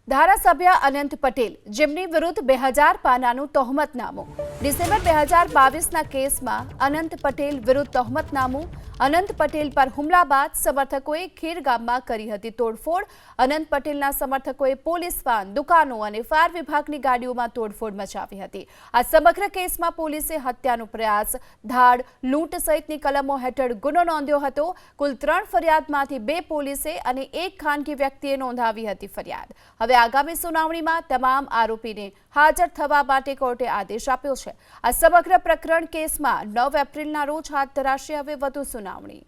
ધારાસભ્ય અનંત પટેલ જેમની વિરુદ્ધ 2000 પાનાનું તહોમતનામું ડિસેમ્બર 2022ના કેસમાં અનંત પટેલ વિરુદ્ધ તહોમતનામું અનંત પટેલ પર હુમલા બાદ સમર્થકોએ ખેર ગામમાં કરી હતી તોડફોડ અનંત પટેલના સમર્થકોએ પોલીસ વાન દુકાનો અને ફાયર વિભાગની ગાડીઓમાં તોડફોડ મચાવી હતી આ સમગ્ર કેસમાં પોલીસે હત્યાનો પ્રયાસ ધાડ લૂંટ સહિતની કલમો હેઠળ ગુનો નોંધ્યો હતો કુલ 3 ફરિયાદમાંથી 2 પોલીસે અને 1 ખાનગી વ્યક્તિએ નોંધાવી હતી ફરિયાદ હવે આગામી સુનાવણીમાં તમામ આરોપીને હાજર થવા માટે કોર્ટે આદેશ આપ્યો છે આ સમગ્ર પ્રકરણ કેસમાં 9 એપ્રિલના રોજ હાથ ધરાશે હવે વધુ સુનાવણી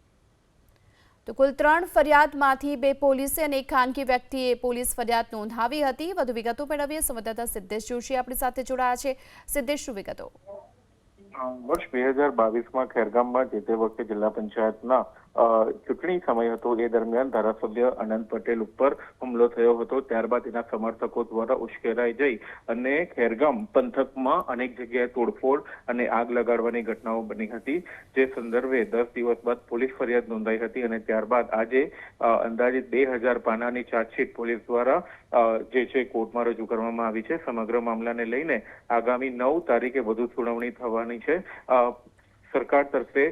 તો કુલ 3 ફરિયાદમાંથી 2 પોલીસે અને 1 ખાનગી વ્યક્તિએ પોલીસ ફરિયાદ નોંધાવી હતી વધુ વિગતો મેળવીએ સંવાદદાતા સિદ્ધેશ જોશી આપણી સાથે જોડાયા છે સિદ્ધેશ શું વિગતો વર્ષ 2022માં ખેરગામમાં જે તે વખતે જિલ્લા પંચાયતના ચૂંટણી સમય હતો એ દરમિયાન ધારાસભ્ય અનંત પટેલ ઉપર હુમલો થયો હતો ત્યારબાદ એના સમર્થકો દ્વારા ઉશ્કેરાઈ જઈ અને ખેરગામ પંથકમાં અનેક જગ્યાએ તોડફોડ અને આગ લગાડવાની ઘટનાઓ બની હતી જે સંદર્ભે 10 દિવસ બાદ પોલીસ ફરિયાદ નોંધાઈ હતી અને ત્યારબાદ આજે અંદાજિત 2000 પાનાની ચાર્જશીટ પોલીસ દ્વારા જે છે કોર્ટમાં રજૂ કરવામાં આવી છે સમગ્ર મામલાને લઈને આગામી 9 તારીખે વધુ સુનાવણી થવાની છે સરકાર તરફે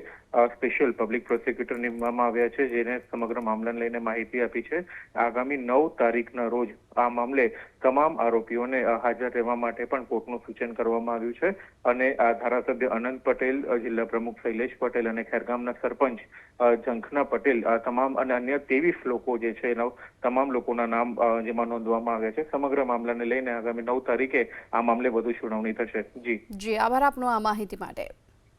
સ્પેશિયલ પબ્લિક પ્રોસિક્યુટર નિમવામાં આવ્યા છે જેને સમગ્ર મામલાને લઈને માહિતી આપી છે આગામી 9 તારીખના રોજ આ મામલે તમામ આરોપીઓને હાજર રહેવા માટે પણ કોર્ટનું સૂચન કરવામાં આવ્યું છે અને આ ધારાસભ્ય અનંત પટેલ જિલ્લા પ્રમુખ શૈલેષ પટેલ અને ખેરગામના સરપંચ ઝંખના પટેલ આ તમામ અને અન્ય 23 લોકો જે છે તમામ લોકોના નામ જેમાં નોંધવામાં આવ્યા છે સમગ્ર મામલાને લઈને આગામી 9 તારીખે આ મામલે વધુ સુનાવણી થશે જી આભાર આપનો આ માહિતી માટે